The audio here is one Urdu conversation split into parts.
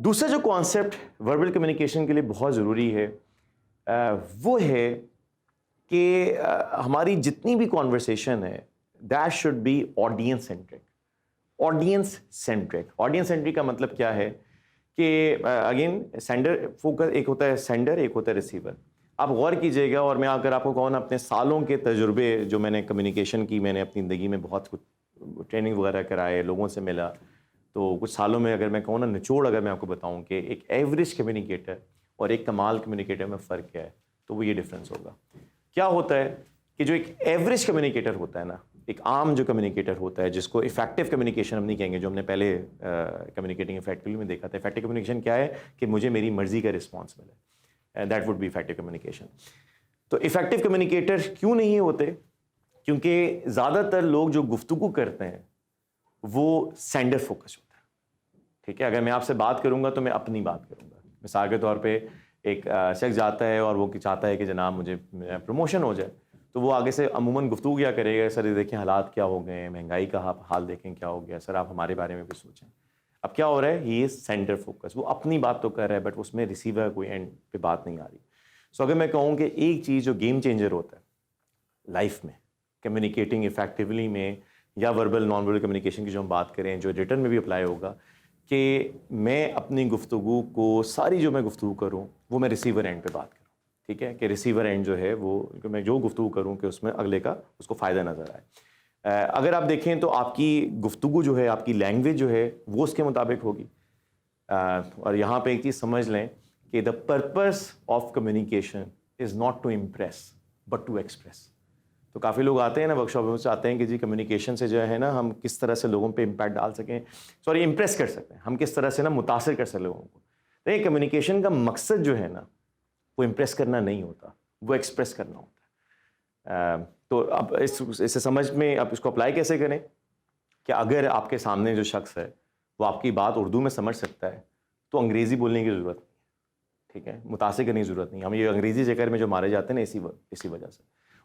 دوسرا جو کانسیپٹ وربل کمیونیکیشن کے لیے بہت ضروری ہے وہ ہے کہ ہماری جتنی بھی کانورسیشن ہے that should be audience centric. Audience centric کا مطلب کیا ہے کہ اگین سینڈر فوکس، ایک ہوتا ہے سینڈر، ایک ہوتا ہے ریسیور. آپ غور کیجئے گا، اور میں اگر آپ کو کہوں نا اپنے سالوں کے تجربے جو میں نے کمیونیکیشن کی، میں نے اپنی زندگی میں بہت کچھ ٹریننگ وغیرہ کرائے، لوگوں سے ملا، تو کچھ سالوں میں اگر میں کہوں نا نچوڑ اگر میں آپ کو بتاؤں کہ ایک ایوریج کمیونیکیٹر اور ایک کمال کمیونیکیٹر میں فرق کیا ہے، تو وہ یہ ڈفرینس ہوگا. کیا ہوتا ہے کہ جو ایک ایوریج کمیونیکیٹر ہوتا ہے نا، ایک عام جو کمیونیکیٹر ہوتا ہے جس کو افیکٹو کمیونیکیشن ہم نہیں کہیں گے، جو ہم نے پہلے کمیونیکیٹنگ افیکٹولی میں دیکھا تھا. افیکٹو کمیونیکیشن کیا ہے کہ مجھے میری مرضی کا رسپانس ملے، that would be effective communication. تو افیکٹو کمیونیکیٹر کیوں نہیں ہوتے؟ کیونکہ زیادہ تر لوگ جو گفتگو کرتے ہیں وہ سینڈر فوکس ہوتا ہے. ٹھیک ہے، اگر میں آپ سے بات کروں گا تو میں اپنی بات کروں گا. مثال کے طور پہ ایک شخص جاتا ہے اور وہ چاہتا ہے کہ جناب مجھے پروموشن ہو جائے، تو وہ آگے سے عموماً گفتگو کیا کرے گا، سر دیکھیں حالات کیا ہو گئے ہیں، مہنگائی کا حال دیکھیں کیا ہو گیا، سر آپ ہمارے بارے میں بھی سوچیں. اب کیا ہو رہا ہے، یہ سینڈر فوکس، وہ اپنی بات تو کر رہا ہے بٹ اس میں ریسیور کوئی اینڈ پہ بات نہیں آ رہی. سو اگر میں کہوں کہ ایک چیز جو گیم چینجر ہوتا ہے لائف میں کمیونیکیٹنگ افیکٹولی میں، یا وربل نان وربل کمیونیکیشن کی جو ہم بات کریں جو ریٹرن میں بھی اپلائی ہوگا، کہ میں اپنی گفتگو کو، ساری جو میں گفتگو کروں وہ میں ریسیور اینڈ پہ بات کروں. ٹھیک ہے، کہ ریسیور اینڈ جو ہے وہ میں جو گفتگو کروں کہ اس میں اگلے کا اس کو فائدہ نظر آئے. اگر آپ دیکھیں تو آپ کی گفتگو جو ہے، آپ کی لینگویج جو ہے وہ اس کے مطابق ہوگی. اور یہاں پہ ایک چیز سمجھ لیں کہ the purpose of communication is not to impress but to express. تو کافی لوگ آتے ہیں نا ورک شاپ میں، چاہتے ہیں کہ جی کمیونیکیشن سے جو ہے نا ہم کس طرح سے لوگوں پہ امپیکٹ ڈال سکیں، سوری امپریس کر سکیں، ہم کس طرح سے نا متاثر کر سکیں لوگوں کو. دیکھیں کمیونیکیشن کا مقصد جو ہے نا وہ امپریس کرنا نہیں ہوتا، وہ ایکسپریس کرنا ہوتا ہے. تو اب اسے سمجھ میں اب اس کو اپلائی کیسے کریں کہ اگر آپ کے سامنے جو شخص ہے وہ آپ کی بات اردو میں سمجھ سکتا ہے تو انگریزی بولنے کی ضرورت نہیں ہے. ٹھیک ہے، متاثر کرنے کی ضرورت نہیں. ہم یہ انگریزی چکر میں جو مارے جاتے ہیں نا اسی وجہ سے.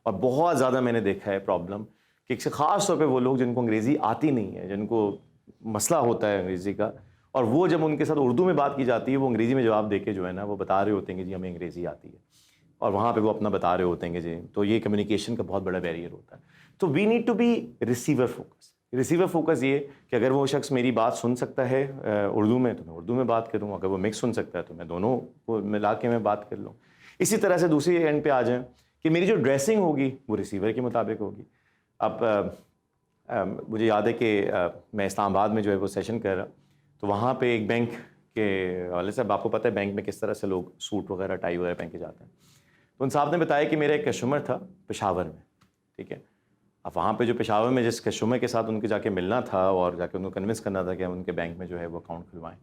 اور بہت زیادہ میں نے دیکھا ہے پرابلم کہ خاص طور پہ وہ لوگ جن کو انگریزی آتی نہیں ہے، جن کو مسئلہ ہوتا ہے انگریزی کا، اور وہ جب ان کے ساتھ اردو میں بات کی جاتی ہے وہ انگریزی میں جواب دے کے جو ہے نا وہ بتا رہے ہوتے ہیں کہ جی ہمیں انگریزی آتی ہے، اور وہاں پہ وہ اپنا بتا رہے ہوتے ہیں کہ جی. تو یہ کمیونیکیشن کا بہت بڑا بیریئر ہوتا ہے. تو we need to be receiver focus. Receiver focus یہ کہ اگر وہ شخص میری بات سن سکتا ہے اردو میں تو میں اردو میں بات کروں، اگر وہ مکس سن سکتا ہے تو میں دونوں کو ملا کے میں بات کر لوں. اسی طرح سے دوسری اینڈ پہ آ جائیں کہ میری جو ڈریسنگ ہوگی وہ ریسیور کے مطابق ہوگی. اب مجھے یاد ہے کہ میں اسلام آباد میں جو ہے وہ سیشن کر رہا، تو وہاں پہ ایک بینک کے والے صاحب، آپ کو پتہ ہے بینک میں کس طرح سے لوگ سوٹ وغیرہ ٹائی وغیرہ پہن کے جاتے ہیں. تو ان صاحب نے بتایا کہ میرا ایک کسٹمر تھا پشاور میں. ٹھیک ہے، اب وہاں پہ جو پشاور میں جس کسٹمر کے ساتھ ان کے جا کے ملنا تھا اور جا کے ان کو کنونس کرنا تھا کہ ہم ان کے بینک میں جو ہے وہ اکاؤنٹ کھلوائیں،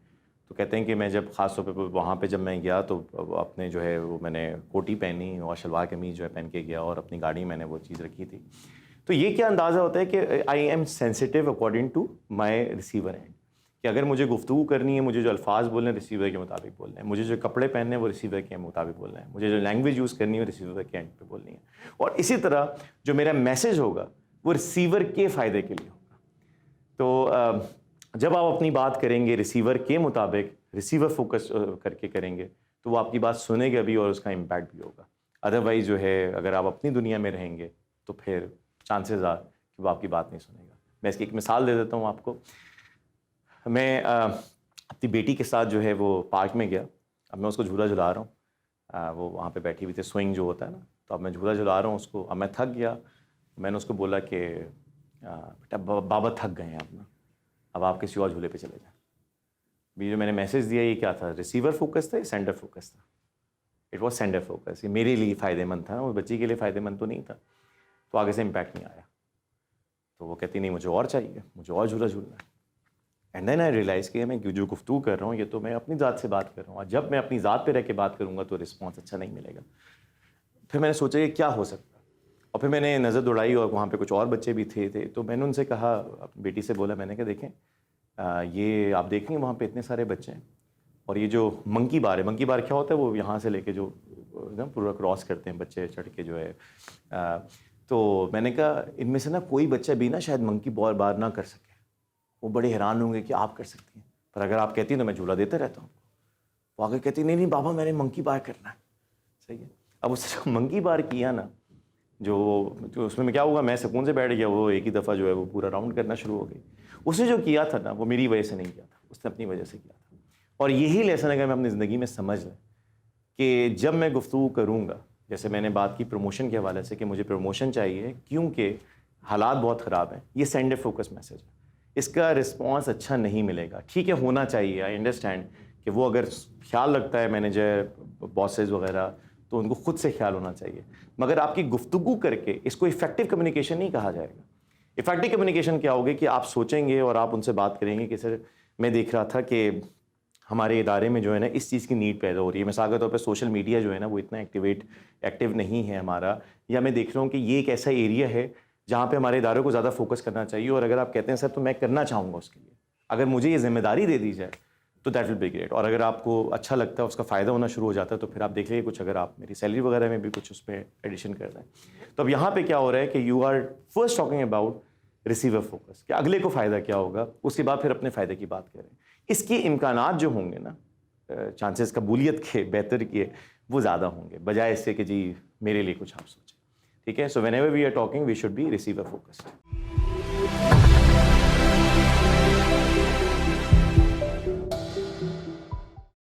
تو کہتے ہیں کہ میں جب خاص طور پہ وہاں پہ جب میں گیا تو اپنے جو ہے وہ میں نے کوٹی پہنی اور شلوار قمیض جو ہے پہن کے گیا، اور اپنی گاڑی میں نے وہ چیز رکھی تھی. تو یہ کیا اندازہ ہوتا ہے کہ I am sensitive according to my receiver and, کہ اگر مجھے گفتگو کرنی ہے، مجھے جو الفاظ بولنے ہیں ریسیور کے مطابق بولنے ہیں، مجھے جو کپڑے پہننے ہیں وہ ریسیور کے مطابق بولنے ہیں، مجھے جو لینگویج یوز کرنی ہے ریسیور کے اینڈ پہ بولنی ہے. اور اسی طرح جو میرا میسج ہوگا وہ ریسیور کے فائدے کے لیے ہوگا. تو جب آپ اپنی بات کریں گے ریسیور کے مطابق، ریسیور فوکس کر کے کریں گے، تو وہ آپ کی بات سنے گا بھی اور اس کا امپیکٹ بھی ہوگا. ادروائز جو ہے اگر آپ اپنی دنیا میں رہیں گے تو پھر چانسز آر کہ وہ آپ کی بات نہیں سنے گا. میں اس کی ایک مثال دے دیتا ہوں آپ کو. میں اپنی بیٹی کے ساتھ جو ہے وہ پارک میں گیا. اب میں اس کو جھولا جھلا رہا ہوں، وہ وہاں پہ بیٹھی ہوئی تھی، سوئنگ جو ہوتا ہے نا، تو اب میں جھولا جھلا رہا ہوں اس کو. اب میں تھک گیا، میں نے اس کو بولا کہ بیٹا بابا تھک گئے ہیں اب نا، اب آپ کسی اور جھولے پہ چلے جائیں. بھی جو میں نے میسج دیا یہ کیا تھا، ریسیور فوکس تھا یا سینڈر فوکس تھا؟ It was sender focus. یہ میرے لیے فائدہ مند تھا، وہ بچی کے لیے فائدہ مند تو نہیں تھا. تو آگے سے امپیکٹ نہیں آیا. تو وہ کہتی نہیں مجھے اور چاہیے، مجھے اور جھولا جھولنا ہے. اینڈ دین آئی ریئلائز کہ میں جو گفتگو کر رہا ہوں یہ تو میں اپنی ذات سے بات کر رہا ہوں، اور جب میں اپنی ذات پہ رہ کے بات کروں گا تو رسپانس اچھا نہیں ملے گا. پھر میں نے سوچا یہ کیا ہو سکتا، اور پھر میں نے نظر دوڑائی اور وہاں پہ کچھ اور بچے بھی تھے. تو میں نے ان سے کہا، اپنی بیٹی سے بولا، میں نے کہا دیکھیں یہ آپ دیکھیں وہاں پہ اتنے سارے بچے ہیں، اور یہ جو منکی بار ہے، منکی بار کیا ہوتا ہے، وہ یہاں سے لے کے جو پورا کراس کرتے ہیں بچے چڑھ کے جو ہے. تو میں نے کہا ان میں سے نا کوئی بچہ بھی نا شاید منکی بار نہ کر سکے. وہ بڑے حیران ہوں گے کہ آپ کر سکتی ہیں، پر اگر آپ کہتی ہیں تو میں جھولا دیتے رہتا ہوں. وہ آگے کہتی نہیں بابا میں نے منکی بار کرنا ہے. صحیح ہے. اب اس نے جو منکی بار کیا نا, جو اس میں کیا ہوگا, میں سکون سے بیٹھ گیا, وہ ایک ہی دفعہ جو ہے وہ پورا راؤنڈ کرنا شروع ہو گئی. اس نے جو کیا تھا نا وہ میری وجہ سے نہیں کیا تھا, اس نے اپنی وجہ سے کیا تھا. اور یہی لیسن اگر میں اپنی زندگی میں سمجھ لیں کہ جب میں گفتگو کروں گا, جیسے میں نے بات کی پروموشن کے حوالے سے کہ مجھے پروموشن چاہیے کیونکہ حالات بہت خراب ہیں, یہ سینڈ اے فوکس میسج ہے, اس کا رسپانس اچھا نہیں ملے گا. ٹھیک ہے ہونا چاہیے, آئی انڈرسٹینڈ کہ وہ اگر خیال رکھتا ہے مینیجر باسز وغیرہ تو ان کو خود سے خیال ہونا چاہیے, مگر آپ کی گفتگو کر کے اس کو افیکٹو کمیونیکیشن نہیں کہا جائے گا. افیکٹو کمیونیکیشن کیا ہوگی کہ آپ سوچیں گے اور آپ ان سے بات کریں گے کہ سر میں دیکھ رہا تھا کہ ہمارے ادارے میں جو ہے نا اس چیز کی نیڈ پیدا ہو رہی ہے. مثال کے طور پہ سوشل میڈیا جو ہے نا وہ اتنا ایکٹیو نہیں ہے ہمارا, یا میں دیکھ رہا ہوں کہ یہ ایک ایسا ایریا ہے جہاں پہ ہمارے اداروں کو زیادہ فوکس کرنا چاہیے, اور اگر آپ کہتے ہیں سر تو میں کرنا چاہوں گا اس کے لیے, اگر مجھے یہ ذمہ داری دے دی جائے تو دیٹ ول بی گریٹ. اور اگر آپ کو اچھا لگتا ہے, اس کا فائدہ ہونا شروع ہو جاتا ہے, تو پھر آپ دیکھ لیجیے کچھ اگر آپ میری سیلری وغیرہ میں بھی کچھ اس پہ ایڈیشن کر رہے ہیں. تو اب یہاں پہ کیا ہو رہا ہے کہ you are first talking about receiver focus, کہ اگلے کو فائدہ کیا ہوگا, اس کے بعد پھر اپنے فائدے کی بات کریں. اس کے امکانات جو ہوں گے نا, چانسز قبولیت کے بہتر کیے وہ زیادہ ہوں گے, بجائے اس سے کہ جی میرے لیے کچھ آپ سوچیں. ٹھیک ہے, so whenever we are talking we should be receiver focused.